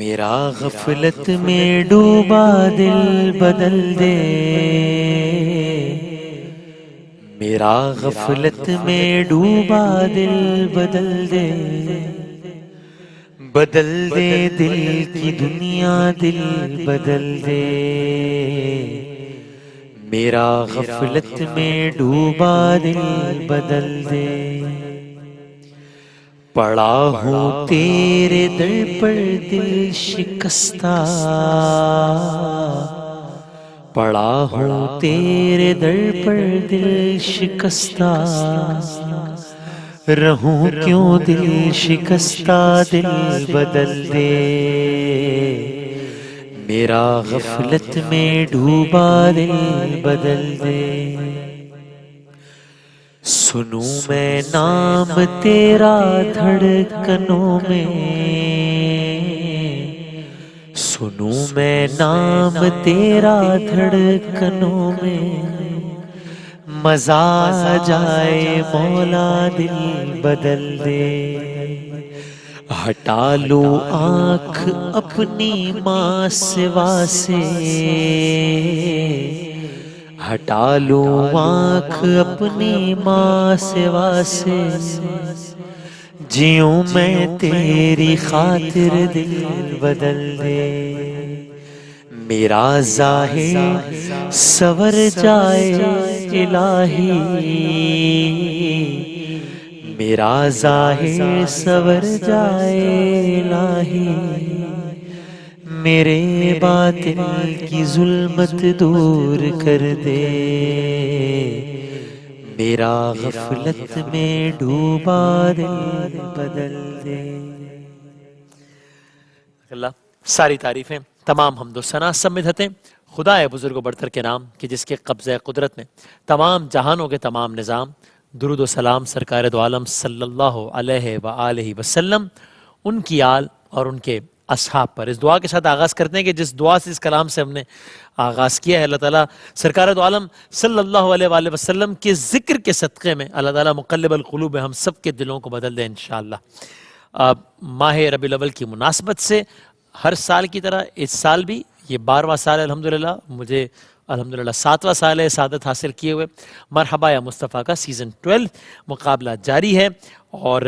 میرا غفلت میں ڈوبا دل بدل دے، میرا غفلت میں ڈوبا دل بدل دے، بدل دے دل کی دنیا دل بدل دے، میرا غفلت میں ڈوبا دل بدل دے۔ پڑا ہوں تیرے در پر دل شکستہ، پڑا ہوں تیرے در پر دل شکستہ، رہوں کیوں دل شکستہ دل بدل دے، میرا غفلت میں ڈوبا دل بدل دے۔ سنوں میں نام تیرا دھڑکنوں میں، سنوں میں نام تیرا دھڑکنوں میں، مزہ آ جائے مولا دل بدل دے، ہٹا لو آنکھ اپنی ماں سوا سے، ہٹا لو آنکھ اپنی ماں سوا سے، جیوں میں تیری خاطر دل بدل دے، میرا ظاہر سور جائے الہی، میرا ظاہر سور جائے الہی، میرے باطن کی ظلمت دور کر دے، میرا غفلت میں ڈوبا دل بدل دے۔ اللہ ساری تعریفیں، تمام حمد و ثنا سب مدحتیں خدا بزرگ و برتر کے نام کہ جس کے قبضہ قدرت میں تمام جہانوں کے تمام نظام۔ درود و سلام سرکار دو عالم صلی اللہ علیہ وآلہ وسلم، ان کی آل اور ان کے اصحاب پر۔ اس دعا کے ساتھ آغاز کرتے ہیں کہ جس دعا سے اس کلام سے ہم نے آغاز کیا ہے، اللہ تعالیٰ سرکار دو عالم صلی اللہ علیہ وآلہ وسلم کے ذکر کے صدقے میں اللہ تعالیٰ مقلب القلوب ہم سب کے دلوں کو بدل دے انشاءاللہ۔ ماہ ربیع الاول کی مناسبت سے ہر سال کی طرح اس سال بھی یہ 12واں سال ہے الحمدللہ، مجھے الحمدللہ 7واں سال ہے سعادت حاصل کیے ہوئے۔ مرحبا یا مصطفیٰ کا سیزن 12 مقابلہ جاری ہے، اور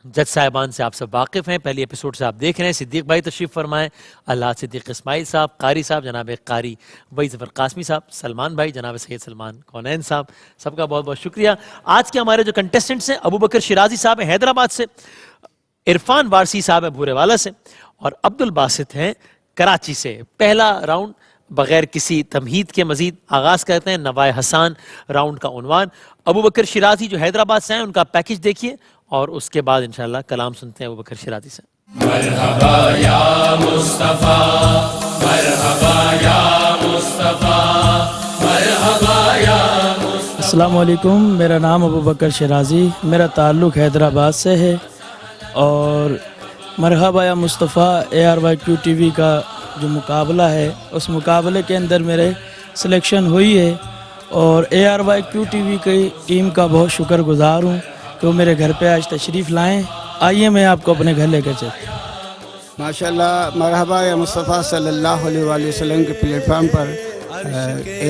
جج صاحبان سے آپ سب واقف ہیں، پہلی ایپیسوڈ سے آپ دیکھ رہے ہیں۔ صدیق بھائی تشریف فرمائیں، اللہ صدیق اسماعیل صاحب، قاری صاحب جناب قاری وحید ظفر قاسمی صاحب، سلمان بھائی جناب سید سلمان کونین صاحب، سب کا بہت بہت شکریہ۔ آج کے ہمارے جو کنٹیسٹنٹس ہیں، ابو بکر شیرازی صاحب ہیں حیدرآباد سے، عرفان وارسی صاحب ہیں بھورے والا سے، اور عبد الباسط ہیں کراچی سے۔ پہلا راؤنڈ بغیر کسی تمہید کے مزید آغاز کرتے ہیں۔ نوائے حسان راؤنڈ کا عنوان، ابو بکر شیرازی جو حیدرآباد سے ہیں ان کا پیکج دیکھیے، اور اس کے بعد انشاءاللہ کلام سنتے ہیں ابو بکر شیرازی سے۔ مرحبا یا مصطفیٰ، مرحبا یا مصطفیٰ، مرحبا یا مصطفیٰ۔ السلام علیکم، میرا نام ابو بکر شیرازی، میرا تعلق حیدرآباد سے ہے، اور مرحبا یا مصطفیٰ ARYQ TV کا جو مقابلہ ہے اس مقابلے کے اندر میرے سلیکشن ہوئی ہے، اور ARYQ TV کی ٹیم کا بہت شکر گزار ہوں کہ وہ میرے گھر پہ آج تشریف لائیں۔ آئیے میں آپ کو اپنے گھر لے کر چلتا ہوں۔ ماشاءاللہ، مرحبا یا مصطفیٰ صلی اللہ علیہ وآلہ وسلم کے پلیٹ فارم پر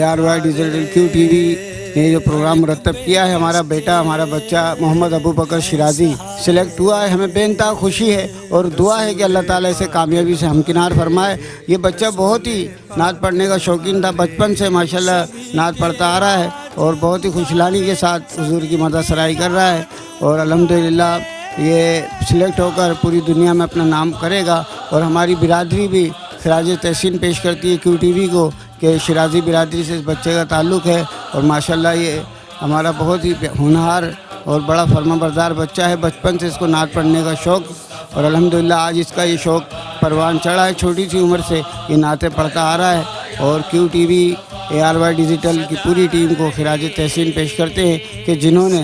ARYQ TV نے جو پروگرام مرتب کیا ہے، ہمارا بیٹا، ہمارا بچہ محمد ابو بکر شیرازی سلیکٹ ہوا ہے، ہمیں بے انتہا خوشی ہے، اور دعا ہے کہ اللہ تعالیٰ اسے کامیابی سے ہمکنار فرمائے۔ یہ بچہ بہت ہی نعت پڑھنے کا شوقین تھا، بچپن سے ماشاءاللہ نعت پڑھتا آ رہا ہے، اور بہت ہی خوشلانی کے ساتھ حضور کی مدح سرائی کر رہا ہے، اور الحمدللہ یہ سلیکٹ ہو کر پوری دنیا میں اپنا نام کرے گا۔ اور ہماری برادری بھی خراج تحسین پیش کرتی ہے QTV کو کہ شیرازی برادری سے اس بچے کا تعلق ہے، اور ماشاءاللہ یہ ہمارا بہت ہی ہونہار اور بڑا فرما بردار بچہ ہے، بچپن سے اس کو نعت پڑھنے کا شوق، اور الحمدللہ آج اس کا یہ شوق پروان چڑھا ہے، چھوٹی سی عمر سے یہ نعتیں پڑھتا آ رہا ہے۔ اور QTV ARY ڈیجیٹل کی پوری ٹیم کو خراج تحسین پیش کرتے ہیں کہ جنہوں نے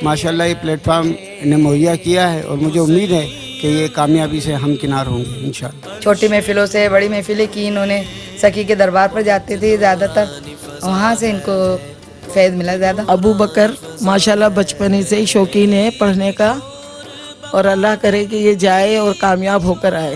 ماشاءاللہ یہ پلیٹ فارم انہیں مہیا کیا ہے، اور مجھے امید ہے کہ یہ کامیابی سے ہمکنار ہوں گے انشاءاللہ۔ چھوٹی محفلوں سے بڑی محفلیں کی انہوں نے، سخی کے دربار پر جاتے تھے زیادہ تر، وہاں سے ان کو فیض ملا زیادہ۔ ابو بکر ماشاءاللہ بچپن ہی سے ہی شوقین ہے پڑھنے کا، اور اللہ کرے کہ یہ جائے اور کامیاب ہو کر آئے۔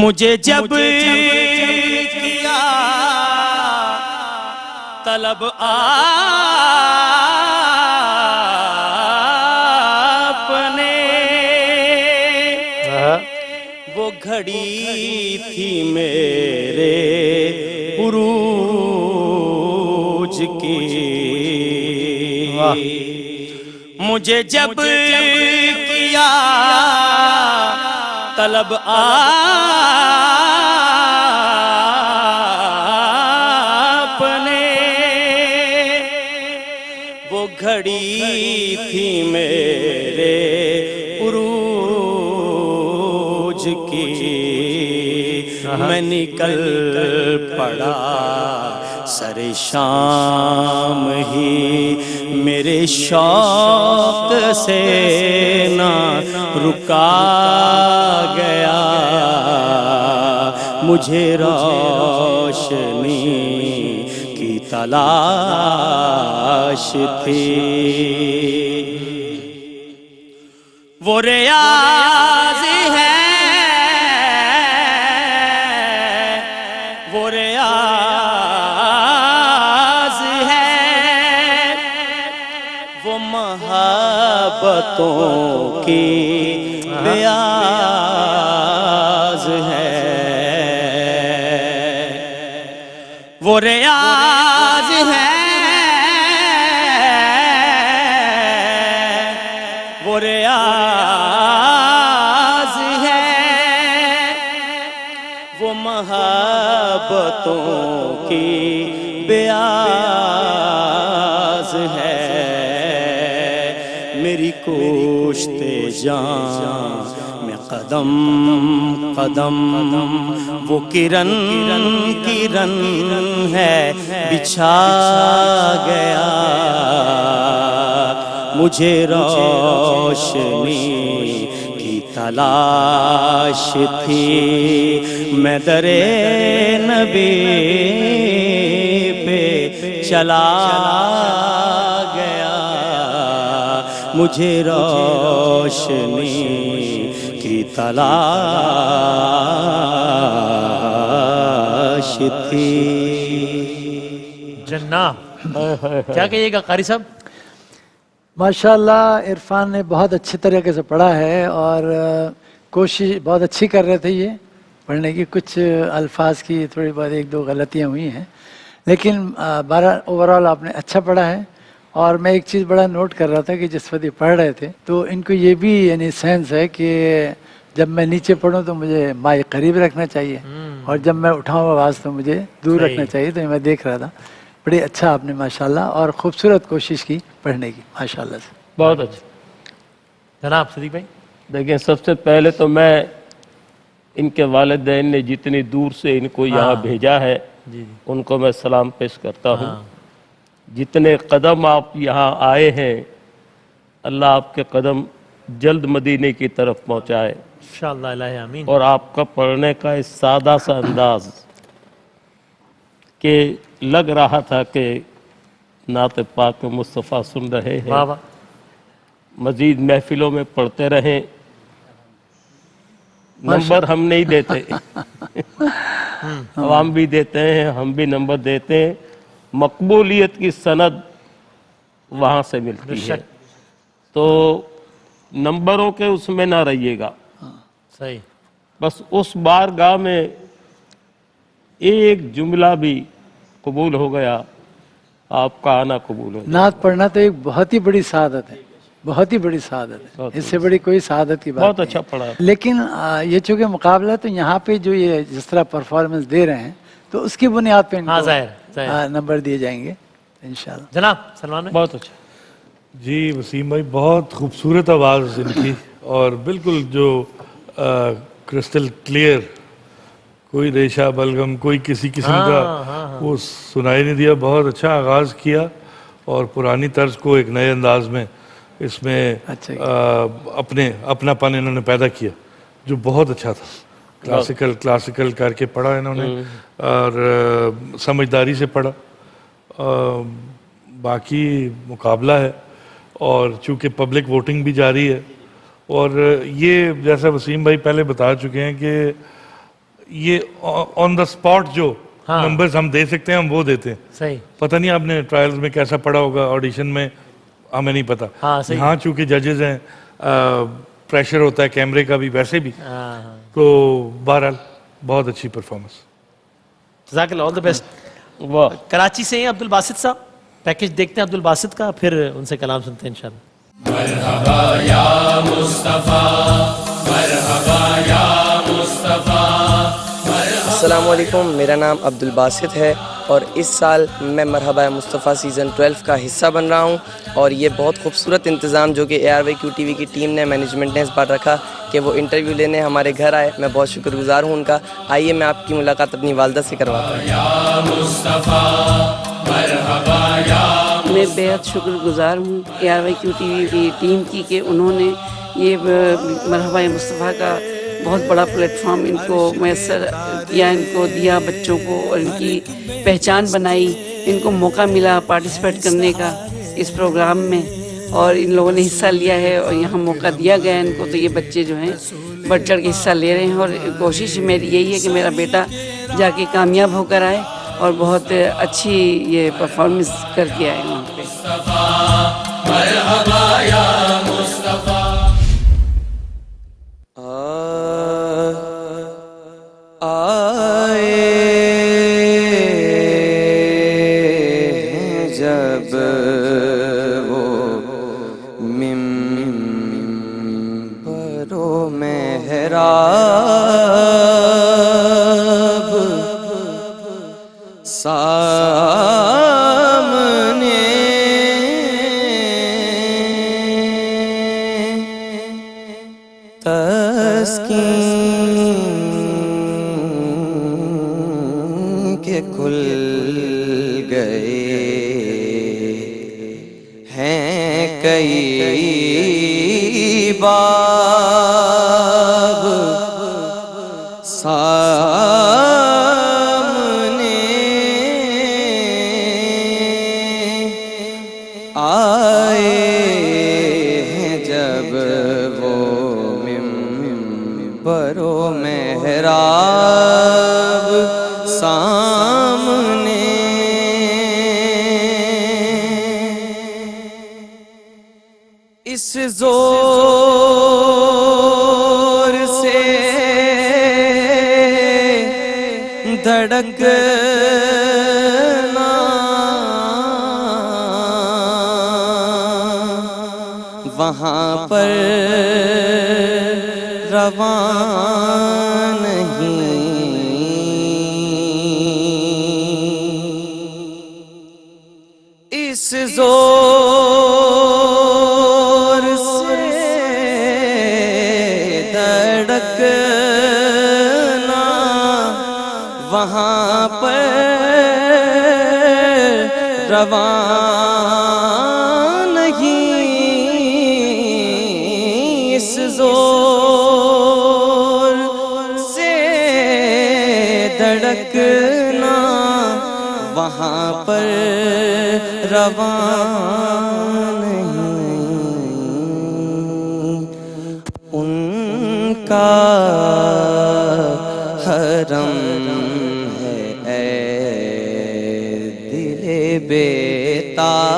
مجھے جب کیا طلب آپ نے، وہ گھڑی تھی میرے عروج کی، مجھے جب کیا طلب آپ نے، وہ گھڑی تھی میرے عروج کی، میں نکل پڑا سر شام ہی، میرے شوق سے نہ رکا گیا، مجھے روشنی کی تلاش تھی، وہ ریاض ہے، وہ ریاض ہے، وہ محبتوں کی بیاض ہے، وہ ریاض ہے، وہ ریاض ہے، وہ محبتوں کی بیاض ہے، میری کوشت جان میں قدم قدم وہ کرن کرن ہے بچھا گیا، مجھے روشنی کی تلاش تھی، میں در نبی پہ چلا گیا، مجھے روشنی کی تلاش تھی۔ جناب کیا کہیے گا قاری صاحب؟ ماشاءاللہ عرفان نے بہت اچھے طریقے سے پڑھا ہے، اور کوشش بہت اچھی کر رہے تھے یہ پڑھنے کی، کچھ الفاظ کی تھوڑی بہت ایک دو غلطیاں ہوئی ہیں، لیکن اوورآل آپ نے اچھا پڑھا ہے۔ اور میں ایک چیز بڑا نوٹ کر رہا تھا کہ جس وقت یہ پڑھ رہے تھے تو ان کو یہ بھی یعنی سینس ہے کہ جب میں نیچے پڑھوں تو مجھے مائک قریب رکھنا چاہیے، اور جب میں اٹھاؤں آواز تو مجھے دور رکھنا چاہیے، تو میں دیکھ رہا تھا۔ بڑی اچھا آپ نے ماشاءاللہ اور خوبصورت کوشش کی پڑھنے کی، ماشاءاللہ سے بہت اچھا۔ جناب صدیق بھائی، دیکھیں سب سے پہلے تو میں ان کے والدین نے جتنی دور سے ان کو یہاں بھیجا ہے ان کو میں سلام پیش کرتا ہوں۔ جتنے قدم آپ یہاں آئے ہیں اللہ آپ کے قدم جلد مدینے کی طرف پہنچائے انشاءاللہ الہی آمین۔ اور آپ کا پڑھنے کا اس سادہ سا انداز کہ لگ رہا تھا کہ نعت پاک مصطفیٰ سن رہے ہیں، مزید محفلوں میں پڑھتے رہیں، نمبر ہم نہیں دیتے عوام بھی دیتے ہیں، ہم بھی نمبر دیتے ہیں، مقبولیت کی سند وہاں سے ملتی ہے، تو نمبروں کے اس میں نہ رہیے گا، صحیح، بس اس بارگاہ میں ایک جملہ بھی قبول ہو گیا آپ کا آنا قبول ہو گیا۔ نعت پڑھنا تو ایک بہت ہی بڑی سعادت ہے، بہت ہی بڑی سعادت ہے، اس سے بڑی کوئی سعادت کی بات بہت نہیں اچھا پڑھا۔ لیکن یہ چونکہ مقابلہ تو یہاں پہ جو یہ جس طرح پرفارمنس دے رہے ہیں تو اس کی بنیاد پہ ان کو نمبر دیے جائیں گے انشاءاللہ۔ جناب سلمان بھائی، بہت اچھا۔ جی وسیم بھائی بہت خوبصورت آواز ان کی، اور بالکل جو کرسٹل کلیئر، کوئی ریشہ بلغم کوئی کسی قسم کا وہ سنائی نہیں دیا، بہت اچھا آغاز کیا اور پرانی طرز کو ایک نئے انداز میں اس میں اپنا پن انہوں نے پیدا کیا جو بہت اچھا تھا۔ کلاسیکل کر کے پڑھا انہوں نے اور سمجھداری سے پڑھا۔ باقی مقابلہ ہے اور چونکہ پبلک ووٹنگ بھی جاری ہے، اور یہ جیسا وسیم بھائی پہلے بتا چکے ہیں کہ یہ آن دا اسپاٹ جو نمبرز ہم دے سکتے ہیں ہم وہ دیتے ہیں. صحیح. پتہ نہیں آپ نے ٹرائلز میں کیسا پڑا ہوگا, آڈیشن میں ہمیں نہیں پتا. یہاں چونکہ ججز ہیں, پریشر ہوتا ہے کیمرے کا بھی, ویسے بھی, تو بہرحال بہت اچھی پرفارمنس. جزاک اللہ, آل دی بیسٹ. کراچی سے ہیں عبد الباسط صاحب, پیکج دیکھتے ہیں عبد الباسط کا, پھر ان سے کلام سنتے ہیں انشاءاللہ. مرحبا یا مصطفیٰ, مرحبا یا مصطفیٰ. السلام علیکم, میرا نام عبد الباسط ہے اور اس سال میں مرحبا یا مصطفیٰ سیزن 12 کا حصہ بن رہا ہوں. اور یہ بہت خوبصورت انتظام جو کہ ARYQ TV کی ٹیم نے, مینجمنٹ نے اس بار رکھا کہ وہ انٹرویو لینے ہمارے گھر آئے. میں بہت شکر گزار ہوں ان کا. آئیے میں آپ کی ملاقات اپنی والدہ سے کرواتا ہوں. میں بہت شکر گزار ہوں ARYQ TV کی ٹیم کی کہ انہوں نے یہ مرحبا یا مصطفیٰ کا بہت بڑا پلیٹ فارم ان کو میسر کیا, ان کو دیا بچوں کو, اور ان کی پہچان بنائی. ان کو موقع ملا پارٹیسپیٹ کرنے کا اس پروگرام میں, اور ان لوگوں نے حصہ لیا ہے اور یہاں موقع دیا گیا ان کو. تو یہ بچے جو ہیں بڑھ چڑھ کے حصہ لے رہے ہیں, اور کوشش میری یہی ہے کہ میرا بیٹا جا کے کامیاب ہو کر آئے اور بہت اچھی یہ پرفارمنس کر کے آئے وہاں پہ. مرحبا یا مصطفیٰ. جب وہ ممبر و محراب سامنے تسکین کے کھل گئے ہیں کئی باب سامنے آئے ہیں جب وہ ممبر و محراب سامنے اس زور سے دھڑکنا وہاں پر رواں نہیں. اس زور سے دھڑکنا وہاں پر رواں نہیں. اس زور سے دھڑکنا وہاں پر رواں نہیں. ان کا حرم ہے اے دل بیتاب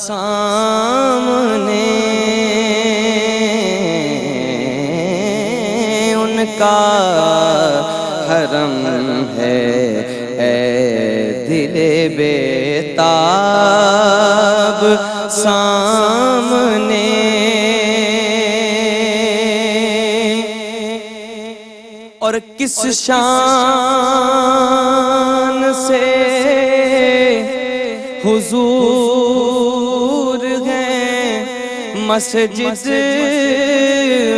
سامنے. ان کا حرم ہے اے دل بیتاب سامنے. اور کس شان سے حضور ہیں مسجد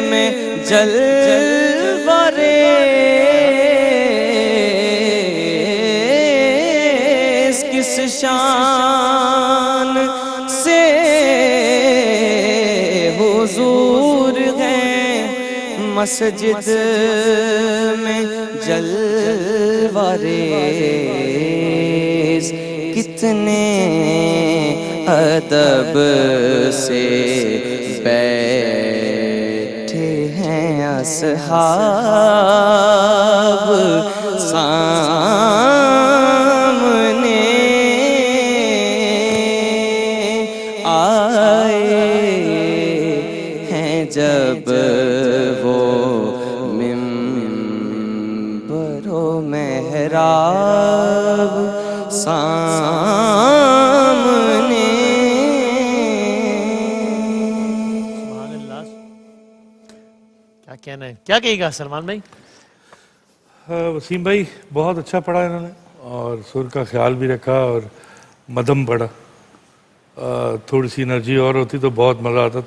میں جلوریز. کس شان سے حضور ہیں مسجد میں جلوریز. کتنے ادب سے بیٹھے ہیں اصحاب سامنے آئے ہیں جب وہ منبر و محراب سامنے. کیا کہنا ہے, کیا کہے گا سلمان بھائی؟ وسیم بھائی بہت اچھا پڑھا انہوں نے, اور سر کا خیال بھی رکھا, اور مدم پڑھا. تھوڑی سی انرجی اور ہوتی تو بہت مزہ آتا.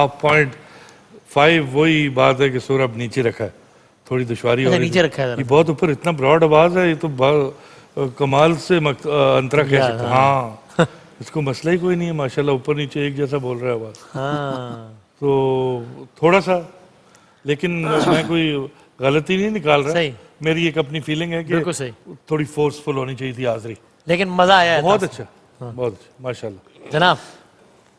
آپ 0.5 وہی بات ہے کہ سر اب نیچے رکھا ہے, تھوڑی دشواری ہو رہی ہے. نیچے رکھا ہے یہ بہت اوپر, اتنا براڈ آواز ہے, یہ تو کمال سے انترا کہہ سکتے ہیں. ہاں اس کو مسئلہ ہی کوئی نہیں ہے ماشاءاللہ, اوپر نیچے ایک جیسا بول رہا ہے آواز. تو تھوڑا سا, لیکن میں کوئی غلطی نہیں نکال رہا, میری ایک اپنی فیلنگ ہے کہ تھوڑی فورسفل ہونی چاہیے تھی حاضری, لیکن مزہ آیا. بہت اچھا, بہت اچھا ماشاءاللہ. جناب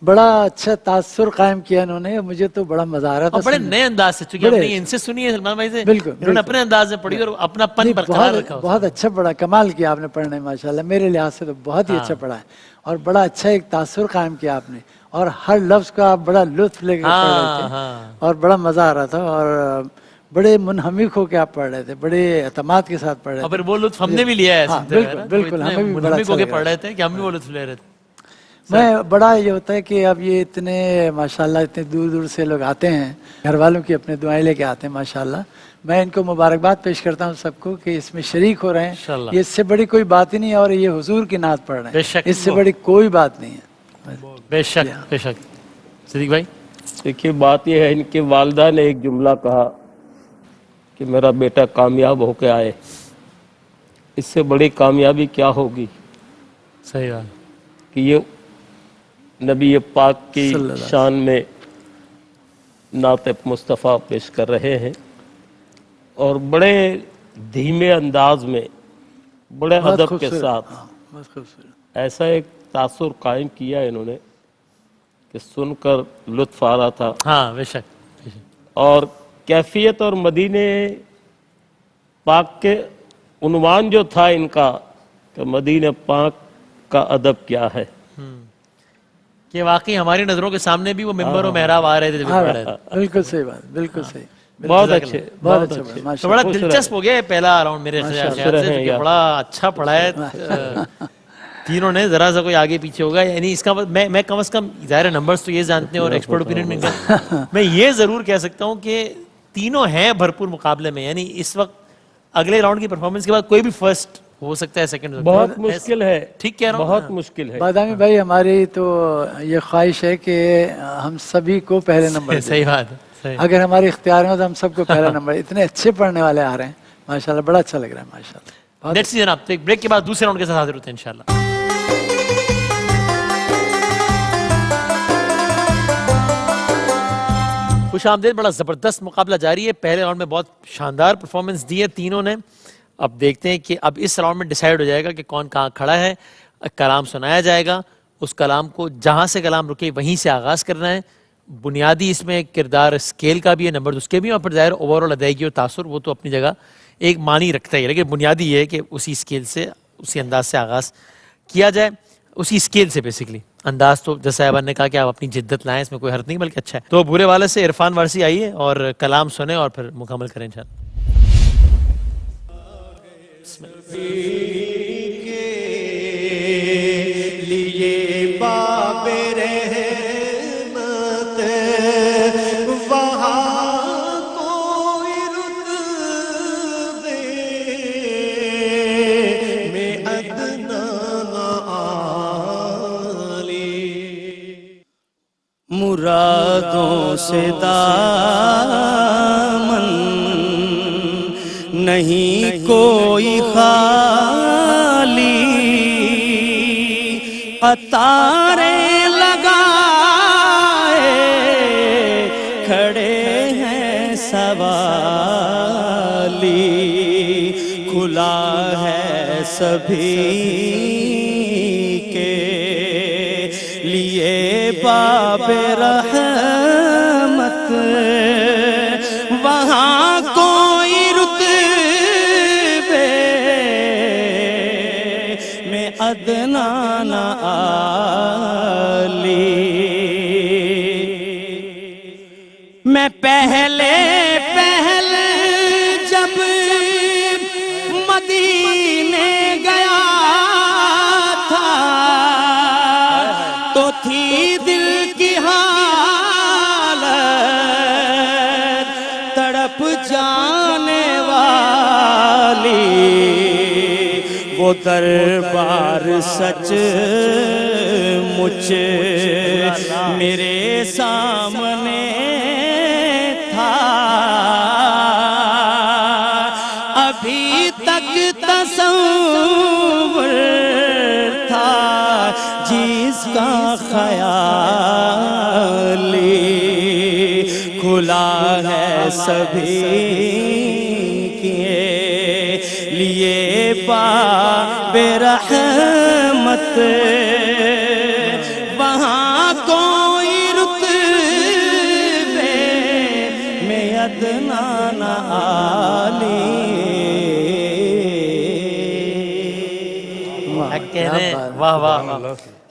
بڑا اچھا تاثر قائم کیا انہوں نے, مجھے تو بڑا مزہ آ رہا تھا. بڑے نئے انداز سے, چونکہ ہم نے ان سے سنی ہے سلمان بھائی سے, انہوں نے اپنے انداز میں پڑھی اور اپنا پن برقرار رکھا. بہت اچھا پڑھا, کمال کیا آپ نے پڑھنے ماشاءاللہ, میرے لحاظ سے تو بہت ہی اچھا پڑھا ہے, اور بڑا اچھا ایک تاثر قائم کیا آپ نے, اور ہر لفظ کا آپ بڑا لطف لے کے پڑھ رہے تھے, اور بڑا مزہ آ رہا تھا, اور بڑے منہمک ہو کے آپ پڑھ رہے تھے, بڑے اعتماد کے ساتھ پڑھ رہے تھے. اور پھر وہ لطف ہم نے بھی لیا ہے. بالکل بالکل, ہمیں بھی بڑا اچھا پڑھ رہے تھے کہ ہم بھی وہ لطف لے رہے تھے. میں بڑا یہ ہوتا ہے کہ اب یہ اتنے ماشاءاللہ اتنے دور دور سے لوگ آتے ہیں, گھر والوں کی اپنے دعائیں لے کے آتے ہیں ماشاءاللہ. میں ان کو مبارکباد پیش کرتا ہوں سب کو کہ اس میں شریک ہو رہے ہیں. یہ اس سے بڑی کوئی بات ہی نہیں ہے, اور یہ حضور کی نعت پڑھ رہے ہیں, اس سے بڑی کوئی بات نہیں ہے. بے شک بے شک. صدیق بھائی دیکھیے بات یہ ہے, ان کے والدہ نے ایک جملہ کہا کہ میرا بیٹا کامیاب ہو کے آئے, اس سے بڑی کامیابی کیا ہوگی. صحیح بات کہ یہ نبی پاک کی شان میں نعت مصطفیٰ پیش کر رہے ہیں, اور بڑے دھیمے انداز میں, بڑے ادب کے ساتھ ایسا ایک تاثر قائم کیا انہوں نے کہ سن کر لطف آ رہا تھا. ہاں بے شک. اور کیفیت اور مدینے پاک کے عنوان جو تھا ان کا کہ مدینہ پاک کا ادب کیا ہے, کہ واقعی ہماری نظروں کے سامنے بھی وہ ممبر و محراب آ رہے تھے. بالکل صحیح بات, بالکل صحیح, بہت اچھے, بہت اچھے. تو بڑا دلچسپ ہو گیا ہے پہلا راؤنڈ میرے خیال سے, کہ بڑا اچھا پڑھا ہے تینوں نے. ذرا سا کوئی آگے پیچھے ہوگا, یعنی اس کا میں کم از کم ظاہر نمبرز تو یہ جانتے ہیں اور ایکسپرٹ اوپینین میں یہ ضرور کہہ سکتا ہوں کہ تینوں ہیں بھرپور مقابلے میں. یعنی اس وقت اگلے راؤنڈ کی پرفارمنس کے بعد کوئی بھی فرسٹ ہو سکتا ہے, سیکنڈ بہت مشکل ہے. ٹھیک کہہ رہا ہوں, بہت مشکل ہے. بادامی بھائی ہماری تو یہ خواہش ہے کہ ہم سبھی کو پہلے نمبر دیں. صحیح بات ہے, اگر ہمارے اختیار میں تو ہم سب کو پہلا نمبر. اتنے اچھے پڑھنے والے آ رہے ہیں ماشاءاللہ, بڑا اچھا لگ رہا ہے ماشاءاللہ. لیٹس سی جناب, ایک بریک کے بعد دوسرے راؤنڈ کے ساتھ حاضر ہوتے ہیں انشاءاللہ. خوش آمدید. بڑا زبردست مقابلہ جاری ہے. پہلے راؤنڈ میں بہت شاندار پرفارمنس دی ہے تینوں نے. اب دیکھتے ہیں کہ اب اس راؤنڈ میں ڈیسائیڈ ہو جائے گا کہ کون کہاں کھڑا ہے. کلام سنایا جائے گا, اس کلام کو جہاں سے کلام رکے وہیں سے آغاز کرنا ہے. بنیادی اس میں کردار اسکیل کا بھی ہے, نمبر اس کے بھی, اور پھر ظاہر اوور آل ادائیگی اور تاثر وہ تو اپنی جگہ ایک معنی رکھتا ہی ہے, لیکن بنیادی یہ ہے کہ اسی اسکیل سے, اسی انداز سے آغاز کیا جائے, اسی اسکیل سے بیسکلی. انداز تو جیسا صاحبان نے کہا کہ آپ اپنی جدت لائیں, اس میں کوئی حرف نہیں بلکہ اچھا ہے. تو برے والے سے عرفان وارسی آئیے اور کلام سنیں اور پھر مکمل کریں انشاءاللہ. لیے باب رحمت وہاں کوئی رتبے میں ادنا عالی. مرادوں سے دامن نہیں کوئی خالی, قطاریں لگائے کھڑے ہیں سوالی, کھلا ہے سبھی کے لیے باب رحمت وہاں عدنان عالی. میں پہلے جب مدینے گیا تھا تو تھی دل کی حالت تڑپ جانے والی. وہ دربار سچ مجھ میرے سامنے تھا. ابھی تک تصور تھا جس کا خیالی. کھلا ہے سبھی کے لیے باب رحمت. وہاں کوئی رتبے میں عدنان عالی. واہ واہ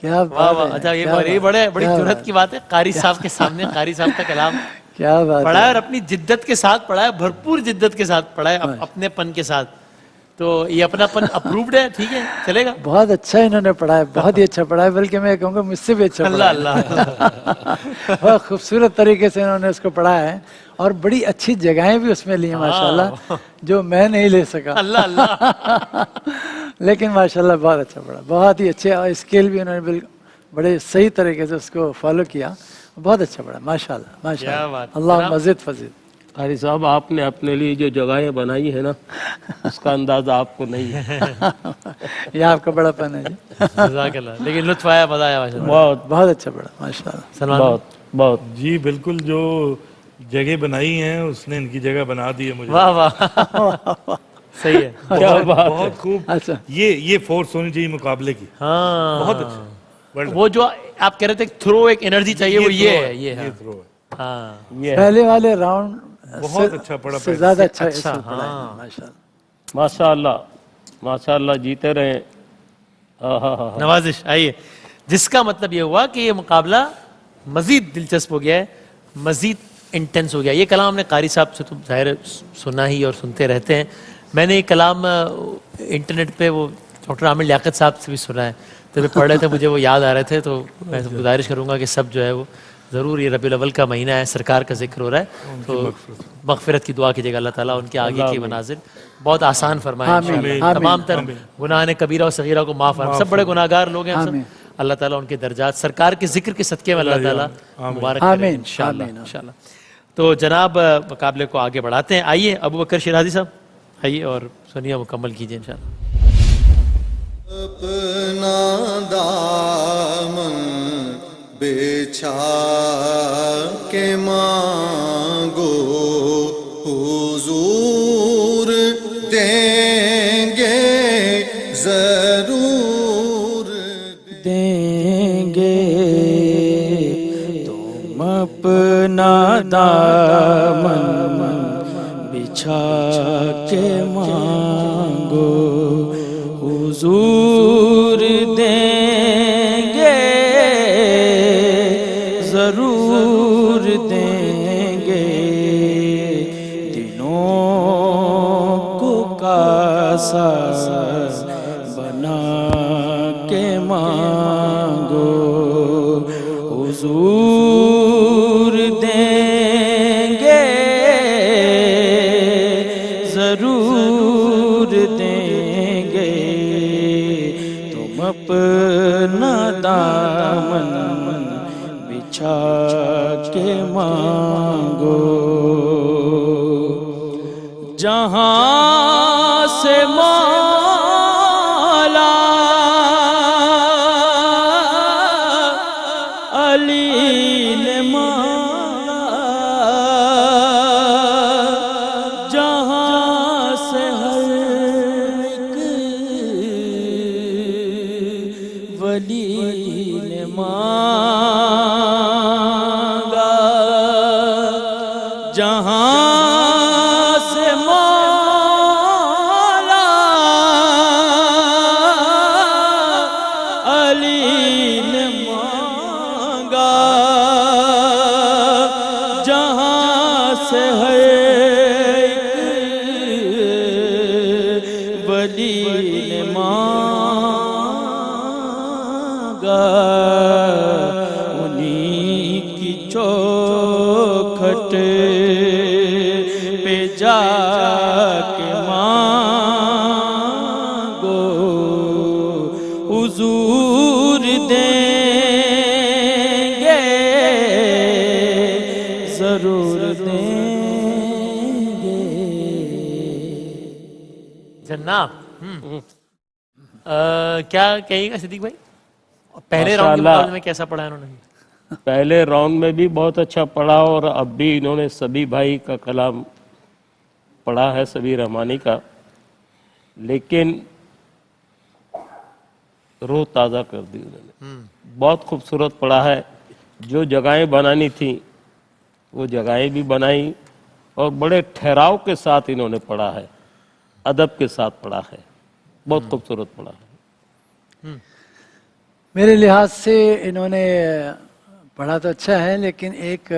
کیا واہ واہ. اچھا یہ بڑی جرأت کی بات ہے قاری صاحب کے سامنے قاری صاحب کا کلام کیا بات پڑھا ہے اور اپنی جدت کے ساتھ پڑھا ہے, بھرپور جدت کے ساتھ پڑھا ہے, اپنے پن کے ساتھ. تو یہ اپنا پن اپرووڈ ہے, ٹھیک ہے, چلے گا. بہت اچھا انہوں نے پڑھا ہے, بہت ہی اچھا پڑھا ہے, بلکہ میں کہوں گا مجھ سے بھی اچھا پڑھا ہے. اللہ بہت خوبصورت طریقے سے انہوں نے اس کو پڑھا ہے اور بڑی اچھی جگہیں بھی اس میں لی ہیں ماشاءاللہ, جو میں نہیں لے سکا. اللہ اللہ. لیکن ماشاءاللہ بہت اچھا پڑھا, بہت ہی اچھے, اور اسکیل بھی انہوں نے بالکل بڑے صحیح طریقے سے اس کو فالو کیا. بہت اچھا پڑھا ماشاءاللہ ماشاءاللہ. اللہ مزید فضیل. قاری صاحب آپ نے اپنے لیے جو جگہیں بنائی ہے نا اس کا اندازہ آپ کو نہیں ہے. یہ آپ کا بڑا پن ہے جی. جزاک اللہ. لیکن لطف آیا, مزہ آیا ماشاءاللہ. بہت اچھا پڑھا ماشاءاللہ. بہت جی بالکل, جو جگہ بنائی ہیں اس نے ان کی جگہ بنا دی ہے مجھے. واہ واہ. صحیح ہے, کیا بات ہے. بہت خوب. اچھا یہ فورس ہونی چاہیے مقابلے کی. ہاں بہت اچھا. وہ جو آپ کہہ رہے تھے تھرو ایک انرجی چاہیے, وہ یہ ہے. یہ تھرو ہے. ہاں پہلے والے راؤنڈ بہت اچھا پڑا, سے زیادہ اچھا پڑھا ہے ماشاءاللہ. ماشاءاللہ ماشاءاللہ. جیتے رہیں. نوازش. آئیے, جس کا مطلب یہ ہوا کہ یہ مقابلہ مزید دلچسپ ہو گیا ہے, مزید انٹینس ہو گیا. یہ کلام نے قاری صاحب سے تو ظاہر سنا ہی اور سنتے رہتے ہیں. میں نے یہ کلام انٹرنیٹ پہ وہ ڈاکٹر عامر لیاقت صاحب سے بھی سنا ہے, تو پڑھ رہے تھے مجھے وہ یاد آ رہے تھے. تو میں گزارش کروں گا کہ سب جو ہے وہ ضرور, یہ ربیع الاول کا مہینہ ہے, سرکار کا ذکر ہو رہا ہے, تو مغفرت کی دعا کیجیے گا. اللہ تعالیٰ ان کے آگے کی منازل بہت آسان فرمائے انشاءاللہ. تمام تر گناہ کبیرہ و صغیرہ کو معاف فرمائے. سب بڑے گناہ گار لوگ ہیں سب. اللہ تعالیٰ ان کے درجات سرکار کے ذکر کے صدقے میں اللہ تعالیٰ مبارک کرے انشاءاللہ. تو جناب مقابلے کو آگے بڑھاتے ہیں. آئیے ابو بکر شیرازی صاحب, آئیے اور سنیے, مکمل کیجیے انشاءاللہ. اپنا دامن بچھا کے مانگو حضور دیں گے ضرور دیں گے. تم اپنا دامن بچھا کے مانگو حضور دیں گے ضرور دیں گے. دنوں کو کاسا بنا کے مانگو حضور دیں گے ضرور دیں گے. تم اپنا دامن بچھا کے مانگو. جہاں سے مولا علی نے مانگا, جہاں سے ہر ایک ولی نے مانگا, جہاں سے مولا کے مانگو حضور دیں گے ضرور دیں گے. جناب کیا کہیے گا صدیق بھائی؟ پہلے راؤنڈ کے مقابلے میں کیسا پڑھا انہوں نے؟ پہلے راؤنڈ میں بھی بہت اچھا پڑھا اور اب بھی انہوں نے سبھی بھائی کا کلام پڑھا ہے, سبھی رحمانی کا, لیکن روح تازہ کر دی انہوں نے. بہت خوبصورت پڑھا ہے. جو جگہیں بنانی تھیں وہ جگہیں بھی بنائی اور بڑے ٹھہراؤ کے ساتھ انہوں نے پڑھا ہے, ادب کے ساتھ پڑھا ہے. بہت خوبصورت پڑھا ہے. میرے لحاظ سے انہوں نے پڑھا تو اچھا ہے, لیکن ایک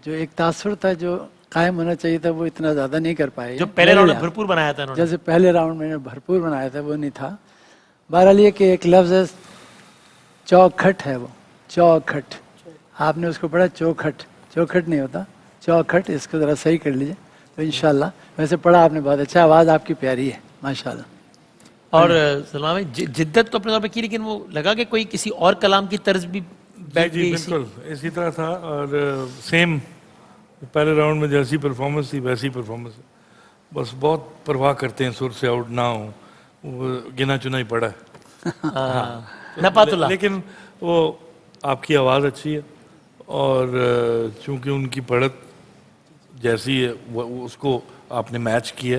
جو ایک تاثر تھا جو قائم ہونا چاہیے تھا وہ اتنا زیادہ نہیں کر پائے. جو پہلے راؤنڈ میں بھرپور بنایا تھا انہوں نے, جیسے پہلے راؤنڈ میں بھرپور بنایا تھا وہ نہیں تھا. بہرحال یہ کہ ایک لفظ ہے چوکھٹ ہے, وہ چوکھٹ, آپ نے اس کو پڑھا چوکھٹ, چوکھٹ نہیں ہوتا چوکھٹ, اس کو ذرا صحیح کر لیجئے تو انشاءاللہ. ویسے پڑھا آپ نے بہت اچھا, آواز آپ کی پیاری ہے ماشاءاللہ. اور سلمان بھائی جدت تو اپنے طور پہ کی, لیکن وہ لگا کہ کوئی کسی اور کلام کی طرز بھی بیٹھ گئی. بالکل اسی طرح تھا, اور سیم پہلے راؤنڈ میں جیسی پرفارمنس تھی ویسی پرفارمنس. بس بہت پرواہ کرتے ہیں سر سے آؤٹ نہ ہو, وہ گنا چنا ہی پڑا ہے. لیکن وہ آپ کی آواز اچھی ہے, اور چونکہ ان کی پڑھت جیسی ہے اس کو آپ نے میچ کیا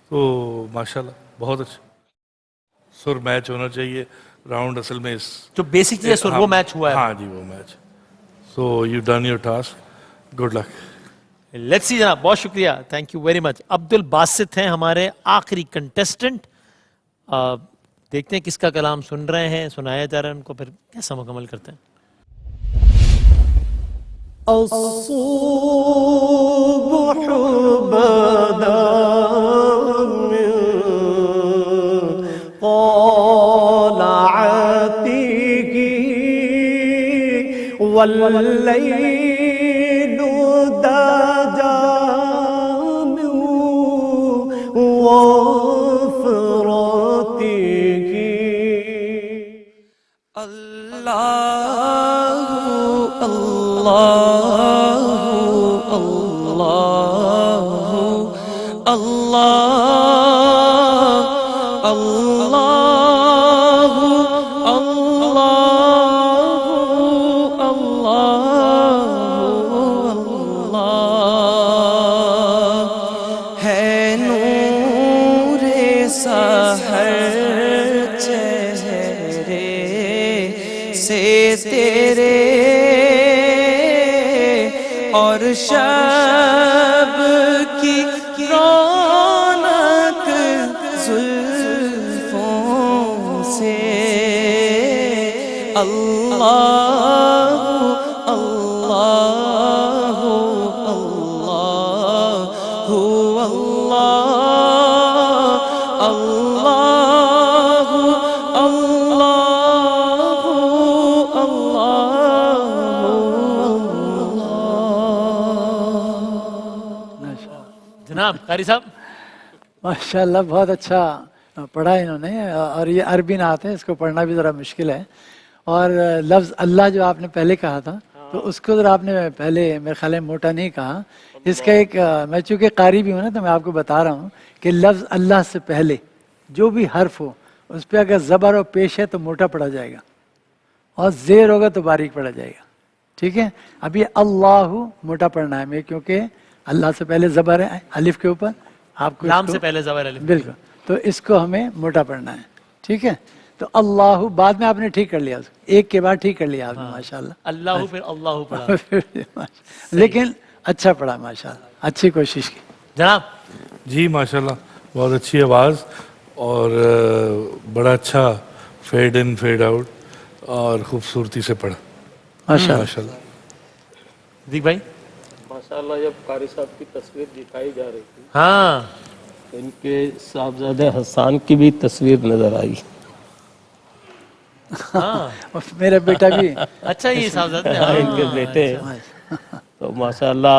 تو ماشاءاللہ بہت اچھا. سر میچ ہونا چاہیے راؤنڈ, اصل میں اس جو بیسک چیز ہے سر وہ میچ ہوا ہے. ہاں جی وہ match. So you done your task, good luck. Let's see جناب, بہت شکریہ, thank you very much. Abdul Basit ہیں ہمارے آخری کنٹیسٹنٹ. دیکھتے ہیں کس کا کلام سن رہے ہیں, سنایا جا رہا ہے ان کو, پھر کیسا مکمل کرتے ہیں. الصبح بدا من طلعته والليل دجى من وفرته. الله الله الله الله الله الله ہے نور سحر چہرے سے تیرے, اور شب کی رونق زلفوں سے. اللہ اللہ اللہ اللہ اللہ جناب قاری صاحب ماشاءاللہ بہت اچھا پڑھا انہوں نے, اور یہ عربی نعت ہے, اس کو پڑھنا بھی ذرا مشکل ہے. اور لفظ اللہ جو آپ نے پہلے کہا تھا تو اس کو ذرا آپ نے پہلے میرے خیال میں موٹا نہیں کہا. اس کا ایک, میں چونکہ قاری بھی ہوں نا تو میں آپ کو بتا رہا ہوں کہ لفظ اللہ سے پہلے جو بھی حرف ہو اس پہ اگر زبر و پیش ہے تو موٹا پڑھا جائے گا, اور زیر ہوگا تو باریک پڑھا جائے گا. ٹھیک ہے, اب یہ اللہ موٹا پڑھنا ہے میں, کیونکہ اللہ سے پہلے زبر ہے الف کے اوپر, آپ کو لام سے پہلے زبر الف, بالکل, تو اس کو ہمیں موٹا پڑھنا ہے. ٹھیک ہے, تو اللہ بعد میں آپ نے ٹھیک کر لیا, اس کو ایک کے بعد ٹھیک کر لیا آپ نے ماشاءاللہ. اللہ پھر اللہ پڑھا, لیکن اچھا پڑھا ماشاءاللہ, اچھی کوشش کی. جناب جی ماشاءاللہ بہت اچھی آواز, اور بڑا اچھا فیڈ ان فیڈ آؤٹ, اور خوبصورتی سے پڑھا ماشاءاللہ. دیکھ بھائی ماشاءاللہ جب قاری صاحب کی تصویر دکھائی جا رہی تھی, ہاں ان کے صاحبزادے حسان کی بھی تصویر نظر آئی. ہاں میرا بیٹا بھی اچھا, یہ صاحبزادے ان کے بیٹے, تو ماشاءاللہ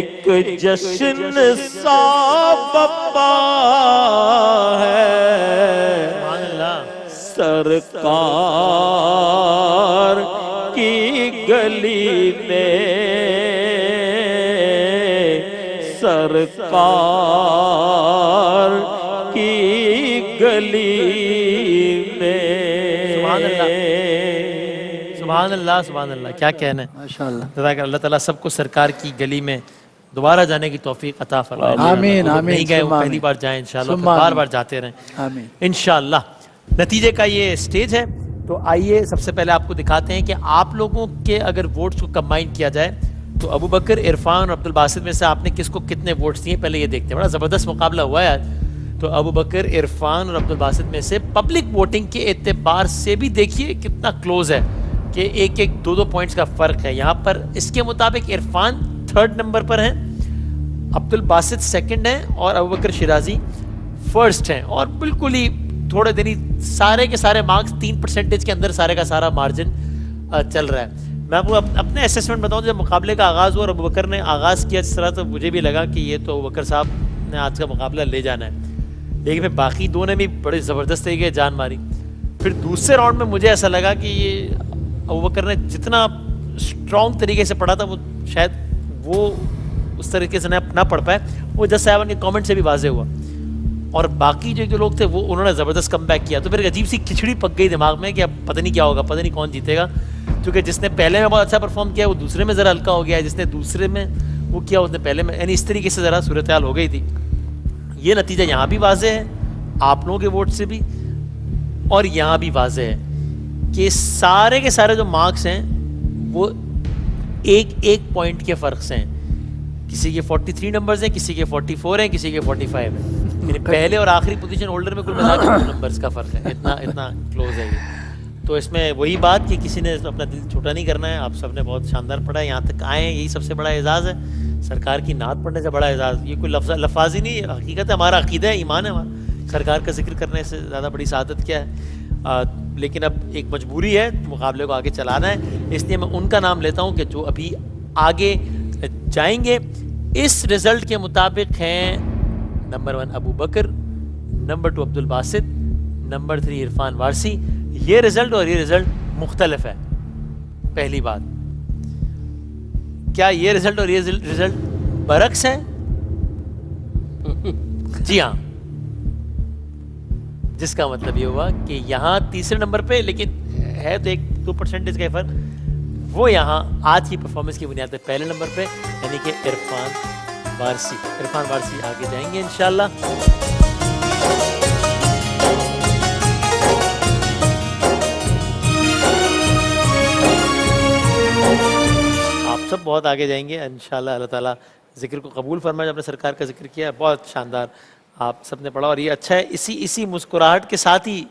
ایک جشن سا بپا ہے سرکار کی گلی میں، سرکار کی گلی میں۔ سبحان اللہ سبحان اللہ، کیا کہنا ہے ماشاءاللہ۔ اللہ تعالیٰ سب کو سرکار کی گلی میں دوبارہ جانے کی توفیق عطا فرمائے۔ آمین جو آمین، نہیں گئے وہ ثم پہلی بار جائیں انشاءاللہ، پھر ثم بار آمین۔ بار جاتے رہیں آمین۔ انشاءاللہ۔ نتیجے کا یہ سٹیج ہے، تو آئیے سب سے پہلے آپ کو دکھاتے ہیں کہ آپ لوگوں کے اگر ووٹس کو کمبائن کیا جائے تو ابو بکر، عرفان اور عبدالباسط میں سے آپ نے کس کو کتنے ووٹس دیے پہلے یہ دیکھتے ہیں۔ بڑا زبردست مقابلہ ہوا ہے آج۔ تو ابو بکر، عرفان اور عبدالباسط میں سے پبلک ووٹنگ کے اعتبار سے بھی دیکھیے کتنا کلوز ہے کہ ایک ایک دو دو پوائنٹس کا فرق ہے یہاں پر۔ اس کے مطابق عرفان 3rd نمبر پر ہیں، عبدالباسط 2nd ہیں اور ابو بکر شیرازی 1st ہیں، اور بالکل ہی تھوڑے دن ہی سارے کے سارے مارکس 3% کے اندر سارے کا سارا مارجن چل رہا ہے۔ میں آپ کو اپنے اسیسمنٹ بتاؤں، جب مقابلے کا آغاز ہوا اور ابو بکر نے آغاز کیا اس طرح، تو مجھے بھی لگا کہ یہ تو ابو بکر صاحب نے آج کا مقابلہ لے جانا ہے، لیکن پھر باقی دو نے بھی بڑے زبردست طریقے سے جان ماری۔ پھر دوسرے راؤنڈ میں مجھے ایسا لگا کہ یہ ابو بکر نے جتنا اسٹرانگ طریقے سے پڑھا تھا وہ شاید وہ اس طریقے سے نہ پڑھ پائے، وہ جج صاحبان کے کامنٹ سے بھی واضح ہوا، اور باقی جو لوگ تھے وہ انہوں نے زبردست کم بیک کیا۔ تو پھر ایک عجیب سی کھچڑی پک گئی دماغ میں کہ اب پتہ نہیں کیا ہوگا، پتہ نہیں کون جیتے گا، کیونکہ جس نے پہلے میں بہت اچھا پرفارم کیا وہ دوسرے میں ذرا ہلکا ہو گیا ہے، جس نے دوسرے میں وہ کیا اس نے پہلے میں، یعنی اس طریقے سے ذرا صورتحال ہو گئی تھی۔ یہ نتیجہ یہاں بھی واضح ہے آپ لوگوں کے ووٹ سے بھی، اور یہاں بھی واضح ہے کہ سارے کے سارے جو مارکس ہیں وہ ایک ایک پوائنٹ کے فرق سے ہیں، کسی کے 43 نمبرز ہیں، کسی کے 44 ہیں، کسی کے 45 ہیں، یعنی پہلے اور آخری پوزیشن ہولڈر میں کل ملا کے 2 نمبرز کا فرق ہے، اتنا کلوز ہے یہ۔ تو اس میں وہی بات کہ کسی نے اپنا دل چھوٹا نہیں کرنا ہے، آپ سب نے بہت شاندار پڑھا ہے، یہاں تک آئے ہیں، یہی سب سے بڑا اعزاز ہے۔ سرکار کی نعت پڑھنے سے بڑا اعزاز یہ کوئی لفظ ہی نہیں، حقیقت ہے، ہمارا عقیدہ ہے، ایمان ہے ہمارا۔ سرکار کا ذکر کرنے سے زیادہ بڑی سعادت کیا ہے؟ لیکن اب ایک مجبوری ہے، مقابلے کو آگے چلانا ہے، اس لیے میں ان کا نام لیتا ہوں کہ جو ابھی آگے جائیں گے۔ اس رزلٹ کے مطابق ہیں نمبر 1 ابو بکر، نمبر 2 عبدالباسط، نمبر 3 عرفان وارسی۔ یہ رزلٹ اور یہ رزلٹ مختلف ہے۔ پہلی بات، کیا یہ رزلٹ اور یہ رزلٹ برعکس ہے؟ جی ہاں، جس کا مطلب یہ ہوا کہ یہاں تیسرے نمبر پہ، لیکن ہے تو 1-2% کا فرق، وہ یہاں آج کی پرفارمنس کی بنیاد پہ پہلے نمبر پہ، یعنی کہ عرفان وارسی آگے جائیں گے انشاءاللہ۔ آپ سب بہت آگے جائیں گے انشاءاللہ، اللہ تعالیٰ ذکر کو قبول فرمائے۔ جو آپ نے سرکار کا ذکر کیا ہے بہت شاندار آپ سب نے پڑھا، اور یہ اچھا ہے، اسی مسکراہٹ کے ساتھ ہی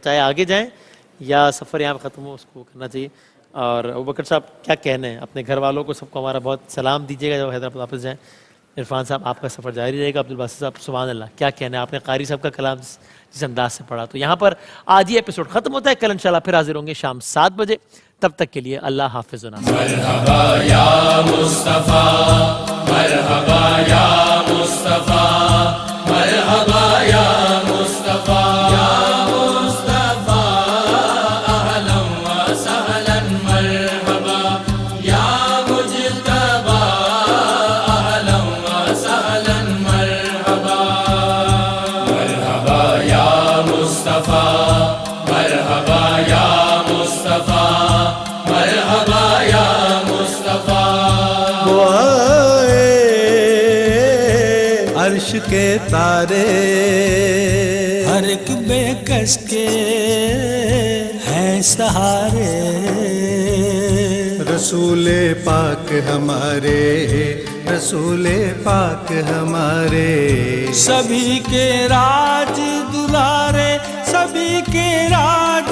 چاہے آگے جائیں یا سفر یہاں ختم ہو، اس کو کرنا چاہیے۔ اور ابو بکر صاحب کیا کہنے ہیں، اپنے گھر والوں کو سب کو ہمارا بہت سلام دیجیے گا جب حیدرآباد واپس جائیں۔ عرفان صاحب آپ کا سفر جاری رہے گا، عبدالباسط صاحب سبحان اللہ کیا کہنا ہے، آپ نے قاری صاحب کا کلام جس انداز سے پڑھا۔ تو یہاں پر آج یہ ایپیسوڈ ختم ہوتا ہے، کل انشاءاللہ پھر حاضر ہوں گے شام 7 بجے، تب تک کے لیے اللہ حافظ و ناصر۔ مرحبا یا مصطفیٰ، مرحبا یا مصطفیٰ، مرحبا یا مصطفیٰ، یا مصطفیٰ، اہلا و سہلا مرحبا، یا مجتبی، اہلا و سہلا مرحبا، مرحبا یا مصطفیٰ، مرحبا یا مصطفیٰ، مرحبا یا مصطفیٰ۔ عرش کے تارے ہر ایک بے کس کے ہیں سہارے، رسول پاک ہمارے، رسول پاک ہمارے، سبھی کے راج دلارے، سبھی کے راج